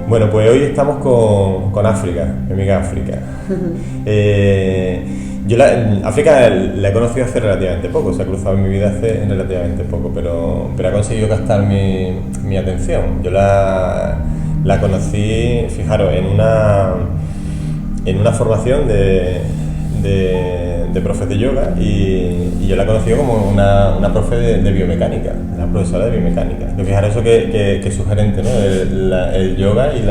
Bueno, pues hoy estamos con África, mi amiga África. África la he conocido hace relativamente poco, se ha cruzado en mi vida hace relativamente poco, pero ha conseguido captar mi atención. Yo la conocí, fijaros, en una formación de profes de yoga y yo la he conocido como una profe de biomecánica, una profesora de biomecánica. Fijaros eso que es sugerente, ¿no? El yoga y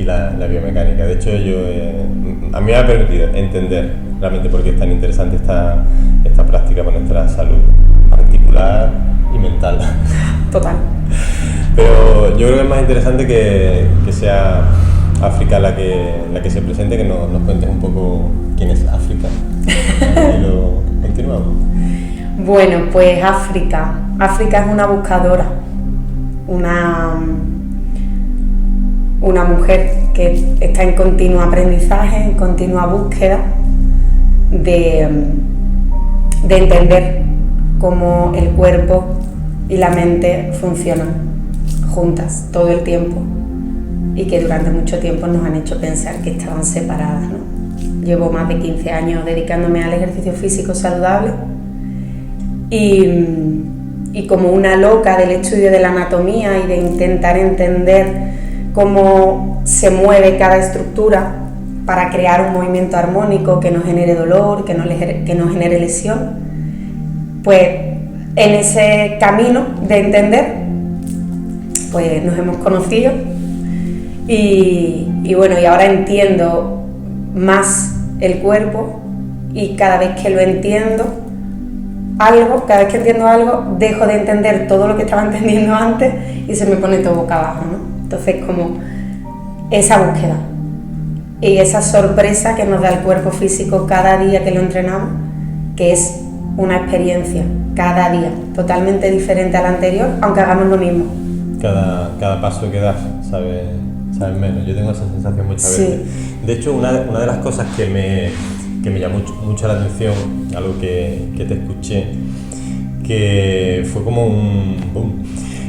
la biomecánica. De hecho, a mí me ha permitido entender realmente por qué es tan interesante esta práctica para nuestra salud articular y mental. Total. Pero yo creo que es más interesante que sea África la que se presente, que nos cuentes un poco quién es África. Y lo continuamos. Bueno, pues África es una buscadora, una mujer que está en continuo aprendizaje, en continua búsqueda de entender cómo el cuerpo y la mente funcionan juntas todo el tiempo y que durante mucho tiempo nos han hecho pensar que estaban separadas, ¿no? Llevo más de 15 años dedicándome al ejercicio físico saludable y como una loca del estudio de la anatomía y de intentar entender cómo se mueve cada estructura para crear un movimiento armónico que no genere dolor, que no genere lesión, pues en ese camino de entender pues nos hemos conocido y bueno, y ahora entiendo más el cuerpo y cada vez que entiendo algo, dejo de entender todo lo que estaba entendiendo antes y se me pone todo boca abajo, ¿no? Entonces, como esa búsqueda y esa sorpresa que nos da el cuerpo físico cada día que lo entrenamos, que es una experiencia cada día totalmente diferente a la anterior, aunque hagamos lo mismo. Cada paso que das, sabes menos. Yo tengo esa sensación muchas veces. De hecho, una de las cosas que me llamó mucho la atención, algo que te escuché, que fue como un boom,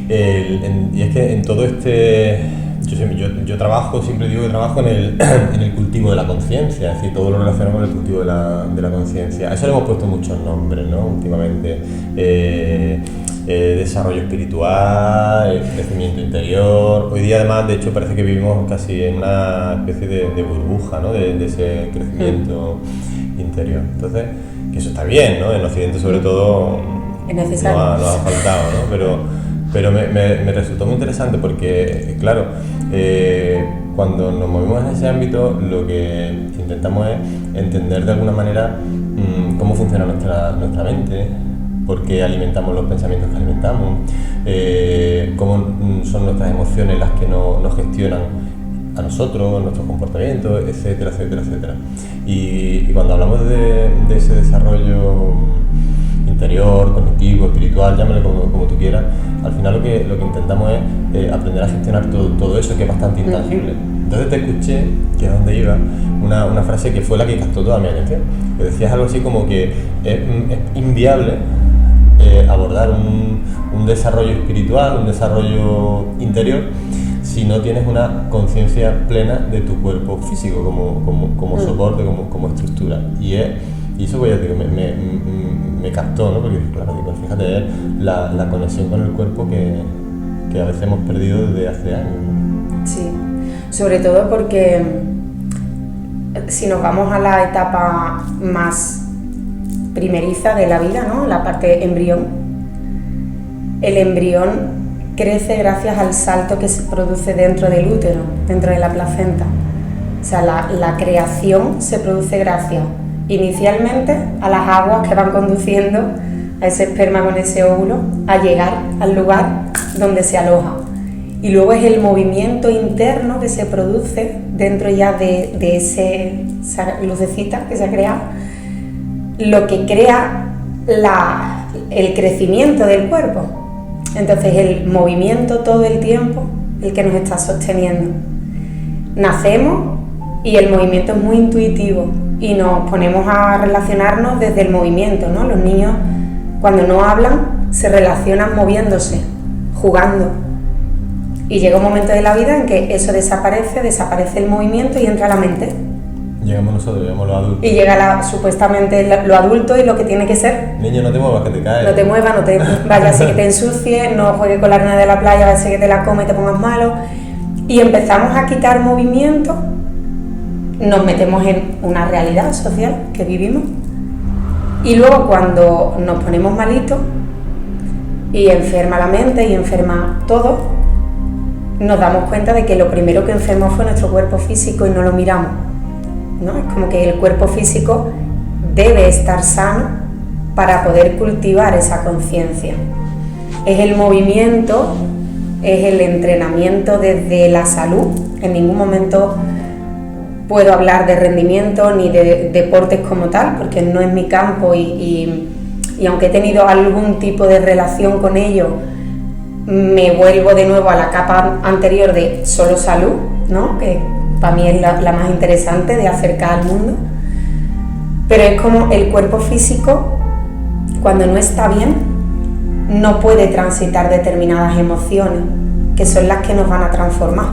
y es que en todo yo trabajo, siempre digo que trabajo en el cultivo de la conciencia, es decir, todo lo relacionado con el cultivo de la conciencia. A eso le hemos puesto muchos nombres, ¿no? Últimamente. Desarrollo espiritual, crecimiento interior. Hoy día además, de hecho, parece que vivimos casi en una especie de burbuja, ¿no? de ese crecimiento interior. Entonces, que eso está bien, ¿no? En Occidente sobre todo nos ha faltado, ¿no? Pero me resultó muy interesante porque, claro, cuando nos movemos en ese ámbito, lo que intentamos es entender de alguna manera cómo funciona nuestra mente, por qué alimentamos los pensamientos que alimentamos, cómo son nuestras emociones las que nos gestionan a nosotros, nuestros comportamientos, etcétera, etcétera, etcétera. Y cuando hablamos de ese desarrollo interior, cognitivo, espiritual, llámale como tú quieras, al final lo que intentamos es aprender a gestionar todo eso que es bastante intangible. Entonces te escuché, que es donde iba, una frase que fue la que captó toda mi atención, que decías algo así como que es inviable abordar un desarrollo espiritual, un desarrollo interior, si no tienes una conciencia plena de tu cuerpo físico como soporte, como estructura. Y eso, pues ya digo, me captó, ¿no? Porque claro, digo, fíjate, la conexión con el cuerpo que a veces hemos perdido desde hace años, ¿no? Sí, sobre todo porque si nos vamos a la etapa más primeriza de la vida, ¿no? La parte embrión, el embrión crece gracias al salto que se produce dentro del útero, dentro de la placenta. O sea, la creación se produce gracias inicialmente a las aguas que van conduciendo a ese esperma con ese óvulo a llegar al lugar donde se aloja. Y luego es el movimiento interno que se produce dentro ya de esa lucecita que se ha creado, lo que crea el crecimiento del cuerpo. Entonces el movimiento todo el tiempo, el que nos está sosteniendo. Nacemos y el movimiento es muy intuitivo y nos ponemos a relacionarnos desde el movimiento, ¿no? Los niños cuando no hablan se relacionan moviéndose, jugando. Y llega un momento de la vida en que eso desaparece el movimiento y entra la mente. Llegamos nosotros, llegamos los adultos. Y llega supuestamente lo adulto y lo que tiene que ser. Niño, no te muevas, que te caes. No te muevas, no te vaya a ser que te ensucies, no juegues con la arena de la playa, vaya a ser que te la come y te pongas malo. Y empezamos a quitar movimiento, nos metemos en una realidad social que vivimos. Y luego cuando nos ponemos malitos y enferma la mente y enferma todo, nos damos cuenta de que lo primero que enfermó fue nuestro cuerpo físico y no lo miramos, ¿no? Es como que el cuerpo físico debe estar sano para poder cultivar esa conciencia. Es el movimiento, es el entrenamiento desde la salud. En ningún momento puedo hablar de rendimiento ni de deportes como tal, porque no es mi campo y aunque he tenido algún tipo de relación con ello, me vuelvo de nuevo a la capa anterior de solo salud, ¿no? Que para mí es la más interesante de acercar al mundo. Pero es como el cuerpo físico, cuando no está bien, no puede transitar determinadas emociones, que son las que nos van a transformar.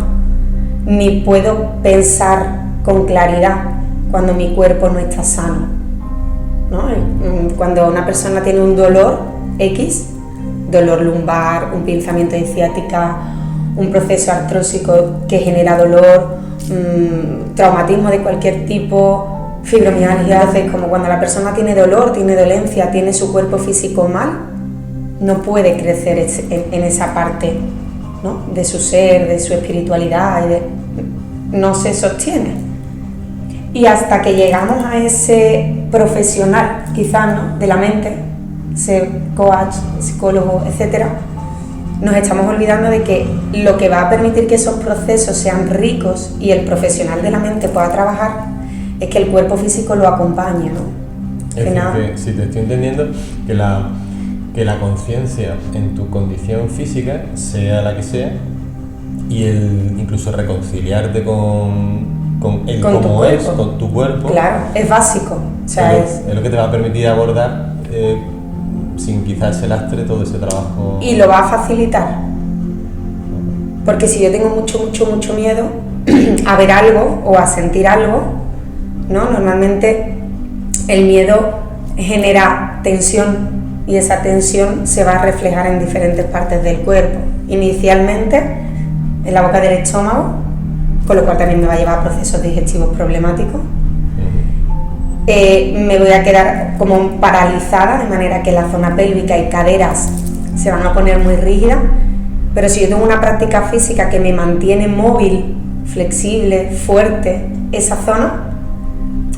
Ni puedo pensar con claridad cuando mi cuerpo no está sano, ¿no? Cuando una persona tiene un dolor X, dolor lumbar, un pinzamiento de ciática, un proceso artrósico que genera dolor, traumatismo de cualquier tipo, fibromialgia, es como cuando la persona tiene dolor, tiene dolencia, tiene su cuerpo físico mal, no puede crecer en esa parte, ¿no? De su ser, de su espiritualidad, no se sostiene. Y hasta que llegamos a ese profesional, quizás, ¿no? De la mente, ese coach, psicólogo, etc., nos estamos olvidando de que lo que va a permitir que esos procesos sean ricos y el profesional de la mente pueda trabajar es que el cuerpo físico lo acompañe, ¿no? Es decir, que si te estoy entendiendo, que la conciencia en tu condición física, sea la que sea, y el incluso reconciliarte con el cómo es, con tu cuerpo. Claro, es básico. O sea, es lo que te va a permitir abordar sin quizás ese lastre todo ese trabajo. Y lo va a facilitar. Porque si yo tengo mucho miedo a ver algo o a sentir algo, ¿no? Normalmente el miedo genera tensión y esa tensión se va a reflejar en diferentes partes del cuerpo. Inicialmente en la boca del estómago, con lo cual también me va a llevar a procesos digestivos problemáticos. Me voy a quedar como paralizada, de manera que la zona pélvica y caderas se van a poner muy rígidas, pero si yo tengo una práctica física que me mantiene móvil, flexible, fuerte, esa zona,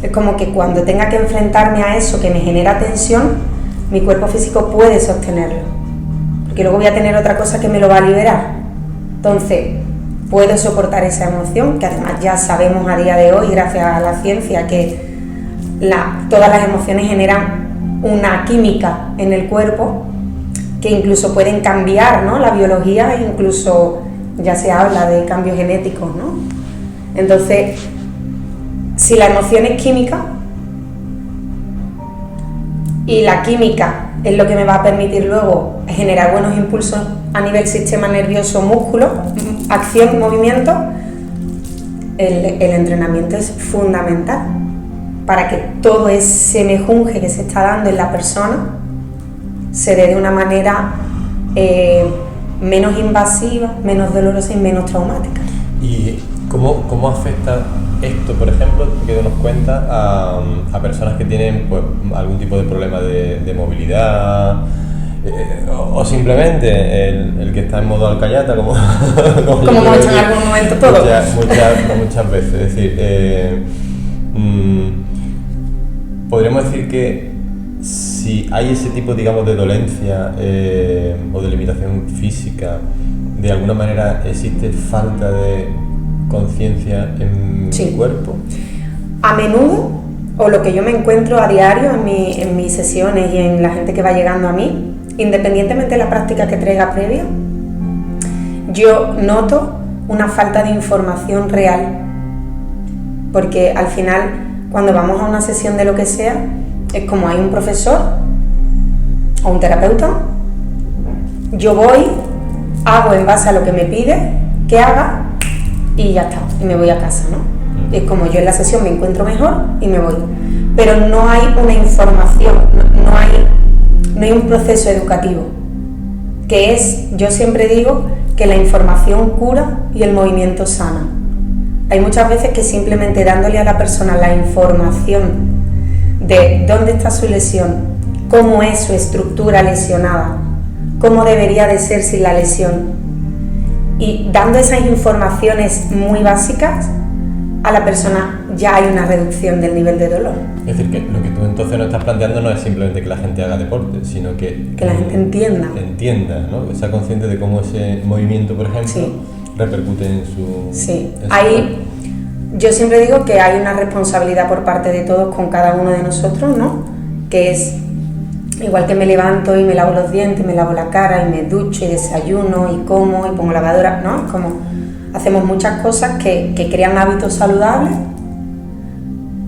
es como que cuando tenga que enfrentarme a eso que me genera tensión, mi cuerpo físico puede sostenerlo, porque luego voy a tener otra cosa que me lo va a liberar. Entonces, puedo soportar esa emoción, que además ya sabemos a día de hoy, gracias a la ciencia, que todas las emociones generan una química en el cuerpo que incluso pueden cambiar, ¿no? La biología, e incluso ya se habla de cambios genéticos, ¿no? Entonces, si la emoción es química y la química es lo que me va a permitir luego generar buenos impulsos a nivel sistema nervioso, músculo, acción, movimiento, el entrenamiento es fundamental para que todo ese mejunje que se está dando en la persona se dé de una manera menos invasiva, menos dolorosa y menos traumática. ¿Y cómo afecta esto, por ejemplo, que nos cuenta a personas que tienen pues, algún tipo de problema de movilidad o simplemente el que está en modo alcayata, como hemos hecho en algún momento todo? Muchas veces. Es decir, podríamos decir que si hay ese tipo, digamos, de dolencia o de limitación física, de alguna manera existe falta de conciencia en mi cuerpo. A menudo, o lo que yo me encuentro a diario en mis sesiones y en la gente que va llegando a mí, independientemente de la práctica que traiga previa, yo noto una falta de información real, porque al final, cuando vamos a una sesión de lo que sea, es como hay un profesor o un terapeuta, yo voy, hago en base a lo que me pide, que haga y ya está, y me voy a casa, ¿no? Es como yo en la sesión me encuentro mejor y me voy. Pero no hay una información, no hay un proceso educativo, que es, yo siempre digo que la información cura y el movimiento sana. Hay muchas veces que simplemente dándole a la persona la información de dónde está su lesión, cómo es su estructura lesionada, cómo debería de ser sin la lesión, y dando esas informaciones muy básicas, a la persona ya hay una reducción del nivel de dolor. Es decir, que lo que tú entonces nos estás planteando no es simplemente que la gente haga deporte, sino que la gente entienda, ¿no? Que sea consciente de cómo ese movimiento, por ejemplo, sí, repercute en su... Sí, en su ahí yo siempre digo que hay una responsabilidad por parte de todos con cada uno de nosotros, ¿no? Que es, igual que me levanto y me lavo los dientes, me lavo la cara y me ducho y desayuno y como y pongo lavadora, ¿no? Es como hacemos muchas cosas que crean hábitos saludables.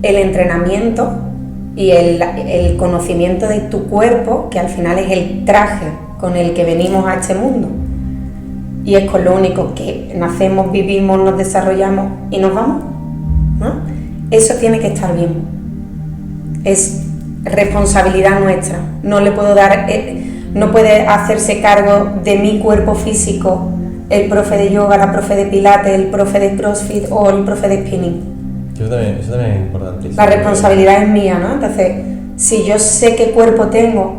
El entrenamiento y el conocimiento de tu cuerpo, que al final es el traje con el que venimos a este mundo y es con lo único que nacemos, vivimos, nos desarrollamos y nos vamos, ¿no? Eso tiene que estar bien. Es responsabilidad nuestra. No le puedo dar, no puede hacerse cargo de mi cuerpo físico el profe de yoga, la profe de pilates, el profe de crossfit o el profe de spinning. Eso también es importante. La responsabilidad es mía, ¿no? Entonces, si yo sé qué cuerpo tengo,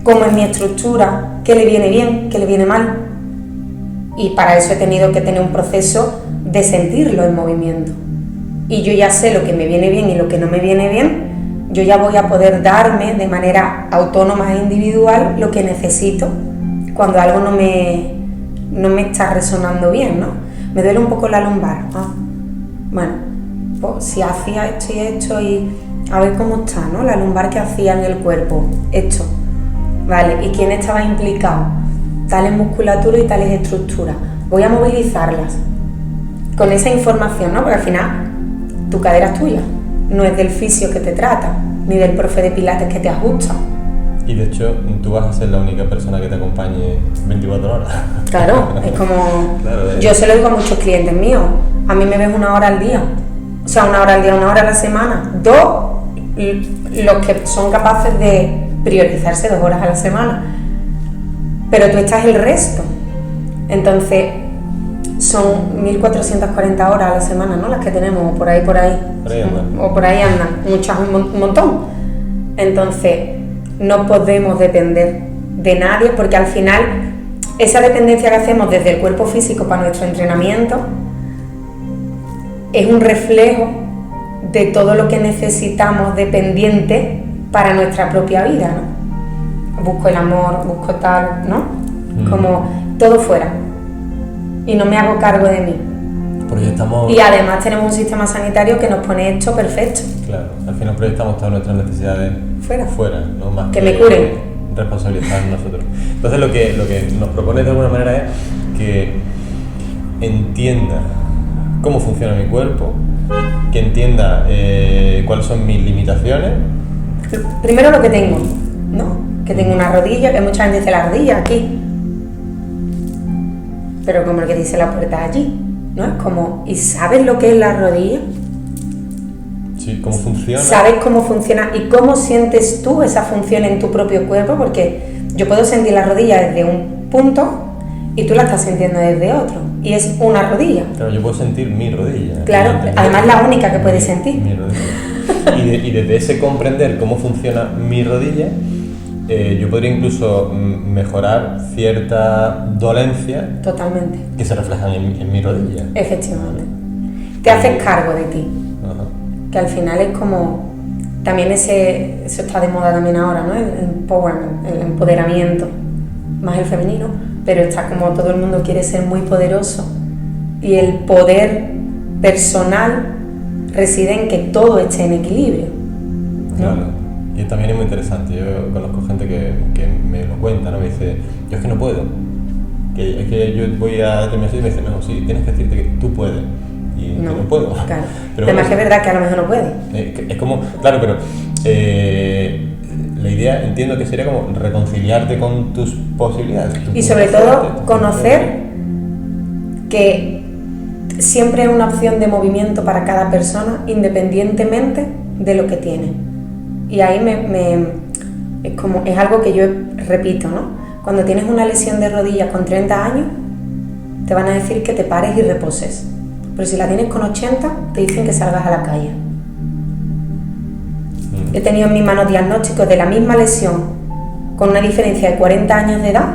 cómo es mi estructura, qué le viene bien, qué le viene mal, y para eso he tenido que tener un proceso de sentirlo en movimiento. Y yo ya sé lo que me viene bien y lo que no me viene bien, yo ya voy a poder darme de manera autónoma e individual lo que necesito cuando algo no me está resonando bien, ¿no? Me duele un poco la lumbar. Bueno, pues si hacía esto y esto y a ver cómo está, ¿no? La lumbar que hacía en el cuerpo, esto, ¿vale? ¿Y quién estaba implicado? Tales musculaturas y tales estructuras. Voy a movilizarlas con esa información, ¿no? Porque al final tu cadera es tuya, no es del fisio que te trata, ni del profe de pilates que te ajusta. Y de hecho, tú vas a ser la única persona que te acompañe 24 horas. Claro, es como... Claro, yo se lo digo a muchos clientes míos, a mí me ves 1 hora al día, o sea, 1 hora al día, 1 hora a la semana. 2, los que son capaces de priorizarse 2 horas a la semana, pero tú estás el resto. Entonces, son 1440 horas a la semana, ¿no? Las que tenemos, o por ahí andan. O por ahí andan, muchas, un montón. Entonces, no podemos depender de nadie, porque al final esa dependencia que hacemos desde el cuerpo físico para nuestro entrenamiento es un reflejo de todo lo que necesitamos dependiente para nuestra propia vida, ¿no? Busco el amor, busco tal, ¿no? Como todo fuera y no me hago cargo de mí. Proyectamos... Y además tenemos un sistema sanitario que nos pone esto perfecto. Claro, al final proyectamos todas nuestras necesidades fuera, ¿no? Más que me curen. Responsabilizar nosotros. Entonces lo que nos propone de alguna manera es que entienda cómo funciona mi cuerpo, que entienda cuáles son mis limitaciones. Primero lo que tengo, ¿no? Que tengo una rodilla, que mucha gente dice la rodilla aquí, pero como el que dice la puerta allí, ¿no? Es como, ¿y sabes lo que es la rodilla? Sí, cómo funciona. ¿Sabes cómo funciona y cómo sientes tú esa función en tu propio cuerpo? Porque yo puedo sentir la rodilla desde un punto y tú la estás sintiendo desde otro, y es una rodilla. Claro, yo puedo sentir mi rodilla. Claro, además la única que puedes sentir. Mi rodilla. Y desde ese comprender cómo funciona mi rodilla, yo podría incluso mejorar cierta dolencia. Totalmente. Que se reflejan en mi rodilla. Efectivamente. Te haces cargo de ti. Ajá. Que al final es como, también eso está de moda también ahora, ¿no? El empowerment, el empoderamiento, más el femenino, pero está como todo el mundo quiere ser muy poderoso, y el poder personal reside en que todo esté en equilibrio, ¿no? Claro. Y también es muy interesante, yo conozco gente que me lo cuenta, ¿no? Me dice, yo es que no puedo, es que yo voy a determinar y me dice, no, sí, tienes que decirte que tú puedes. Y no, que no puedo. Claro. Pero además que es verdad que a lo mejor no puede. Es como, claro, pero la idea entiendo que sería como reconciliarte con tus posibilidades. Y sobre todo conocer que siempre es una opción de movimiento para cada persona, independientemente de lo que tiene. Y ahí es algo que yo repito, ¿no? Cuando tienes una lesión de rodilla con 30 años, te van a decir que te pares y reposes. Pero si la tienes con 80, te dicen que salgas a la calle. He tenido en mis manos diagnósticos de la misma lesión con una diferencia de 40 años de edad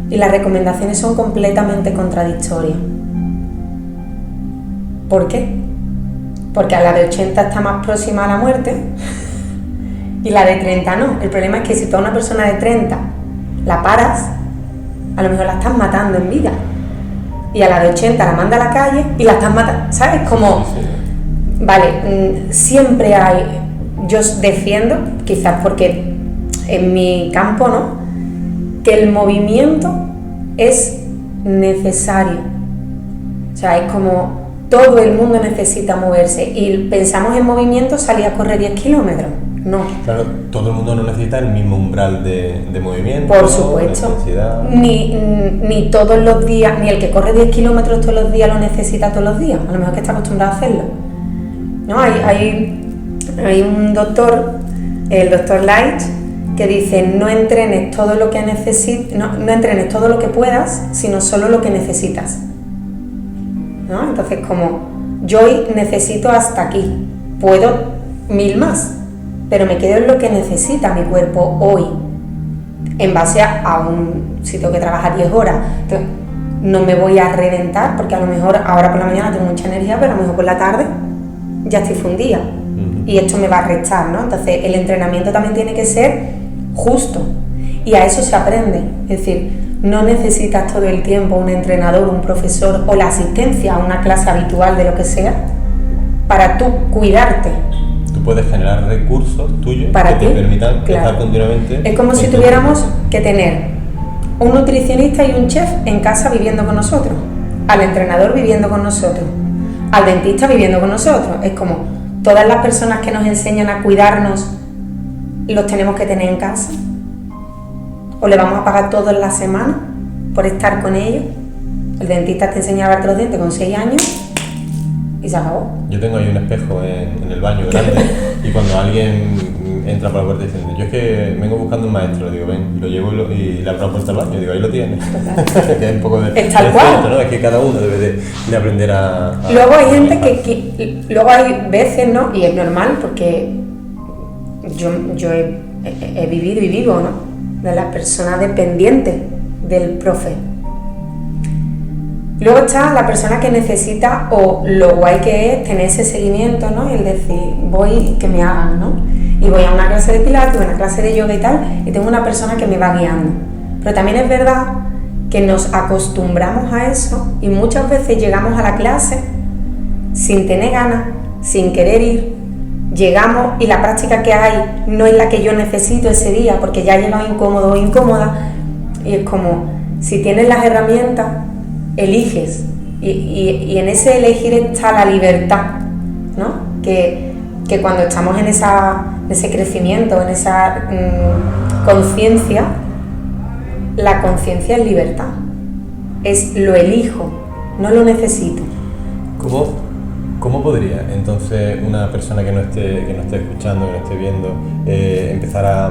y las recomendaciones son completamente contradictorias. ¿Por qué? Porque a la de 80 está más próxima a la muerte y la de 30 no. El problema es que si tú a una persona de 30 la paras, a lo mejor la estás matando en vida. Y a la de 80 la manda a la calle y la estás matando, ¿sabes? Como, vale, siempre hay, yo defiendo, quizás porque en mi campo, ¿no?, que el movimiento es necesario. O sea, es como todo el mundo necesita moverse y pensamos en movimiento, salir a correr 10 kilómetros. No. Claro, todo el mundo no necesita el mismo umbral de movimiento. Por supuesto. Ni todos los días, ni el que corre 10 kilómetros todos los días lo necesita todos los días. A lo mejor que está acostumbrado a hacerlo. ¿No? Hay un doctor, el doctor Light, que dice: no entrenes todo lo que no entrenes todo lo que puedas, sino solo lo que necesitas. ¿No? Entonces, como yo hoy necesito hasta aquí, puedo 1000 más, pero me quedo en lo que necesita mi cuerpo hoy, en base a si tengo que trabajar 10 horas, no me voy a reventar, porque a lo mejor ahora por la mañana tengo mucha energía, pero a lo mejor por la tarde ya estoy fundida, y esto me va a restar, ¿no? Entonces el entrenamiento también tiene que ser justo, y a eso se aprende, es decir, no necesitas todo el tiempo un entrenador, un profesor o la asistencia a una clase habitual de lo que sea para tú cuidarte. Tú puedes generar recursos tuyos para que ti, te permitan claro, estar continuamente. Es como si tuviéramos que tener un nutricionista y un chef en casa viviendo con nosotros, al entrenador viviendo con nosotros, al dentista viviendo con nosotros. Es como todas las personas que nos enseñan a cuidarnos los tenemos que tener en casa, o le vamos a pagar todos la semana por estar con ellos. El dentista te enseña a lavarte los dientes con 6 años y se acabó. Yo tengo ahí un espejo en el baño grande y cuando alguien entra por la puerta diciendo: yo es que vengo buscando un maestro, digo, ven, y lo llevo y le abro la puerta al baño, digo, ahí lo tienes. Que es un poco de tal cual, ¿no? Es que cada uno debe de aprender a luego hay gente luego hay veces, ¿no? Y es normal porque yo he vivido y vivo, ¿no?, de la persona dependiente del profe. Luego está la persona que necesita, o lo guay que es tener ese seguimiento, ¿no? El decir, voy, que me hagan, ¿no? Y voy a una clase de pilates, a una clase de yoga y tal, y tengo una persona que me va guiando. Pero también es verdad que nos acostumbramos a eso y muchas veces llegamos a la clase sin tener ganas, sin querer ir. Llegamos y la práctica que hay no es la que yo necesito ese día porque ya he llegado incómodo o incómoda, y es como, si tienes las herramientas, eliges, y en ese elegir está la libertad, ¿no? Que cuando estamos en ese crecimiento, en esa conciencia, la conciencia es libertad, es lo elijo, no lo necesito. ¿Cómo podría entonces una persona que no esté escuchando, que no esté viendo, empezar a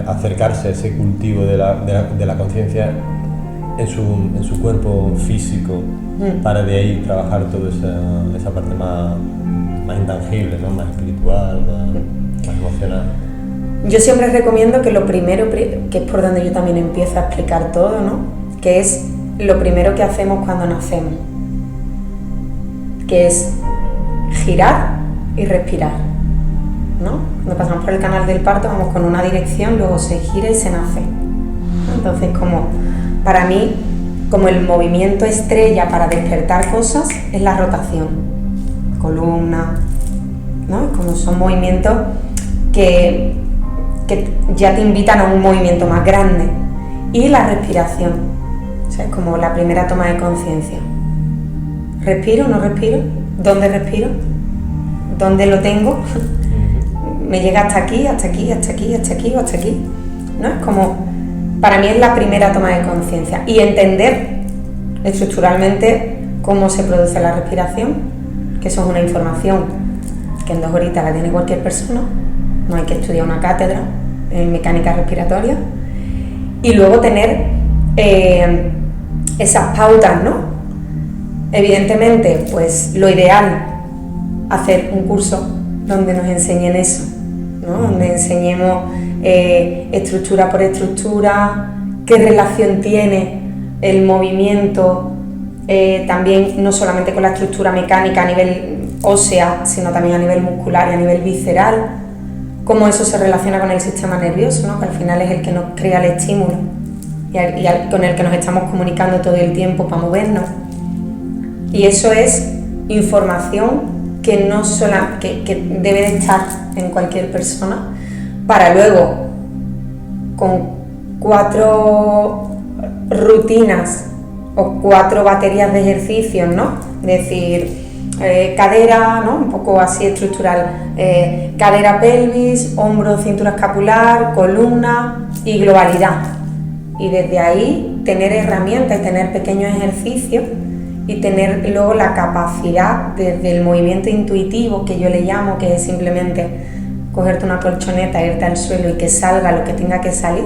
acercarse a ese cultivo de la conciencia en su cuerpo físico, para de ahí trabajar toda esa parte más intangible, ¿no?, más espiritual, más emocional? Yo siempre recomiendo que lo primero, que es por donde yo también empiezo a explicar todo, ¿no?, que es lo primero que hacemos cuando nacemos, que es girar y respirar, ¿no? Cuando pasamos por el canal del parto vamos con una dirección, luego se gira y se nace, ¿no? Entonces, como para mí, como el movimiento estrella para despertar cosas es la rotación, columna, ¿no? Como son movimientos que ya te invitan a un movimiento más grande, y la respiración, o sea, es como la primera toma de conciencia. ¿Respiro o no respiro? ¿Dónde respiro? ¿Dónde lo tengo? ¿Me llega hasta aquí, hasta aquí, hasta aquí, hasta aquí o hasta aquí? ¿No? Es como, para mí es la primera toma de conciencia. Y entender estructuralmente cómo se produce la respiración, que eso es una información que en 2 horitas la tiene cualquier persona, no hay que estudiar una cátedra en mecánica respiratoria, y luego tener esas pautas, ¿no? Evidentemente, pues lo ideal, hacer un curso donde nos enseñen eso, ¿no? Donde enseñemos estructura por estructura, qué relación tiene el movimiento, también no solamente con la estructura mecánica a nivel ósea, sino también a nivel muscular y a nivel visceral, cómo eso se relaciona con el sistema nervioso, ¿no? Que al final es el que nos crea el estímulo y con el que nos estamos comunicando todo el tiempo para movernos. Y eso es información que no que debe de estar en cualquier persona, para luego, con 4 rutinas o 4 baterías de ejercicios, ¿no? Es decir, cadera, ¿no? Un poco así estructural, cadera, pelvis, hombro, cintura escapular, columna y globalidad. Y desde ahí tener herramientas y tener pequeños ejercicios y tener luego la capacidad desde el movimiento intuitivo, que yo le llamo, que es simplemente cogerte una colchoneta, irte al suelo y que salga lo que tenga que salir.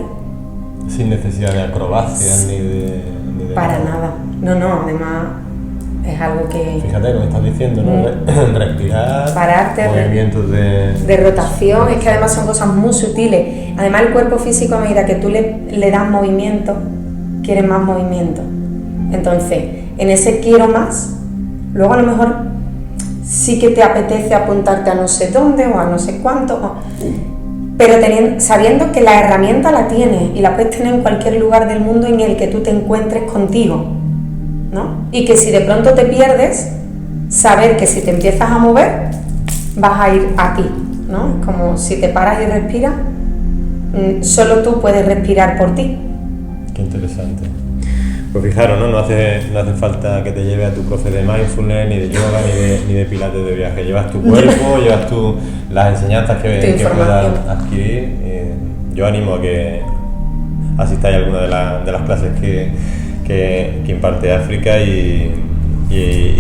Sin necesidad de acrobacias ni de para nada. No, además es algo que... Fíjate lo que estás diciendo, ¿no? Respirar, pararte, movimientos de rotación, es que además son cosas muy sutiles. Además el cuerpo físico, a medida que tú le das movimiento, quiere más movimiento. Entonces, en ese quiero más, luego a lo mejor sí que te apetece apuntarte a no sé dónde o a no sé cuánto, pero sabiendo que la herramienta la tienes y la puedes tener en cualquier lugar del mundo en el que tú te encuentres contigo, ¿no? Y que si de pronto te pierdes, saber que si te empiezas a mover, vas a ir a ti, ¿no? Como si te paras y respiras, solo tú puedes respirar por ti. Qué interesante. Pues fijaros, ¿no? No hace falta que te lleve a tu profe de mindfulness, ni de yoga, ni de pilates de viaje. Llevas tu cuerpo, llevas las enseñanzas que puedas adquirir. Yo animo a que asistáis a alguna de las clases que imparte África y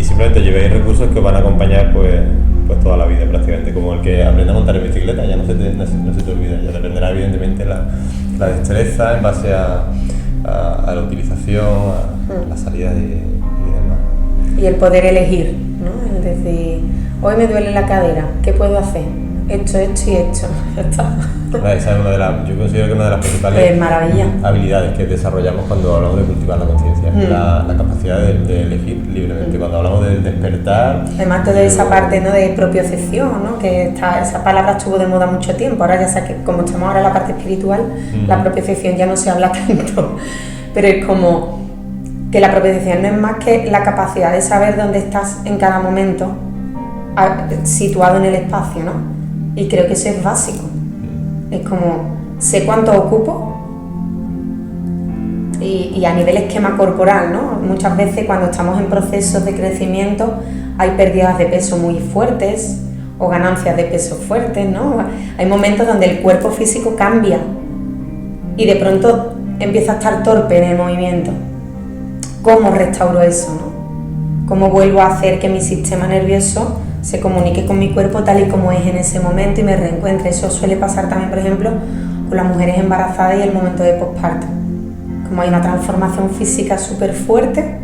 simplemente llevéis recursos que os van a acompañar pues toda la vida prácticamente, como el que aprende a montar en bicicleta, ya no se te olvida, ya dependerá evidentemente la destreza en base a la utilización, a la salida y demás. Y el poder elegir, ¿no? Es decir, hoy me duele la cadera, ¿qué puedo hacer? Esto y esto, ya está. Esa es yo considero que una de las principales habilidades que desarrollamos cuando hablamos de cultivar la conciencia, la capacidad de elegir libremente, cuando hablamos de despertar. Además toda esa parte, ¿no? De propiocepción, ¿no? Que esa palabra estuvo de moda mucho tiempo, ahora ya sé que como estamos ahora en la parte espiritual, la propiocepción ya no se habla tanto, pero es como que la propiocepción no es más que la capacidad de saber dónde estás en cada momento, situado en el espacio, ¿no? Y creo que eso es básico. Es como, sé cuánto ocupo y a nivel esquema corporal, ¿no? Muchas veces cuando estamos en procesos de crecimiento hay pérdidas de peso muy fuertes o ganancias de peso fuertes, ¿no? Hay momentos donde el cuerpo físico cambia y de pronto empieza a estar torpe en el movimiento. ¿Cómo restauro eso, no? ¿Cómo vuelvo a hacer que mi sistema nervioso se comunique con mi cuerpo tal y como es en ese momento y me reencuentre? Eso suele pasar también, por ejemplo, con las mujeres embarazadas y el momento de posparto. Como hay una transformación física súper fuerte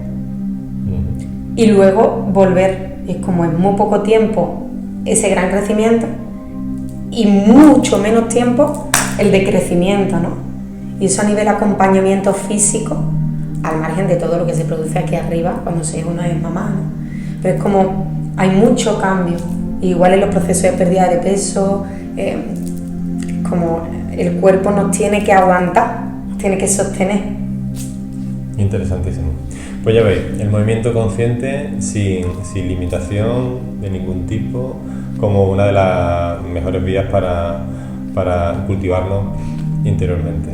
y luego volver, es como en muy poco tiempo ese gran crecimiento y mucho menos tiempo el decrecimiento, ¿no? Y eso a nivel acompañamiento físico, al margen de todo lo que se produce aquí arriba cuando uno es mamá, ¿no? Pero es como hay mucho cambio, igual en los procesos de pérdida de peso, como el cuerpo nos tiene que aguantar, tiene que sostener. Interesantísimo. Pues ya veis, el movimiento consciente sin limitación de ningún tipo, como una de las mejores vías para cultivarnos interiormente.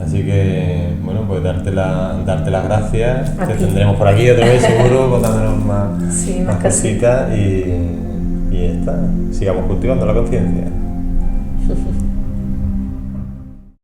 Así que, bueno, pues darte las gracias. Te tendremos por aquí otra vez seguro contándonos más cositas y ya está. Sigamos cultivando la conciencia.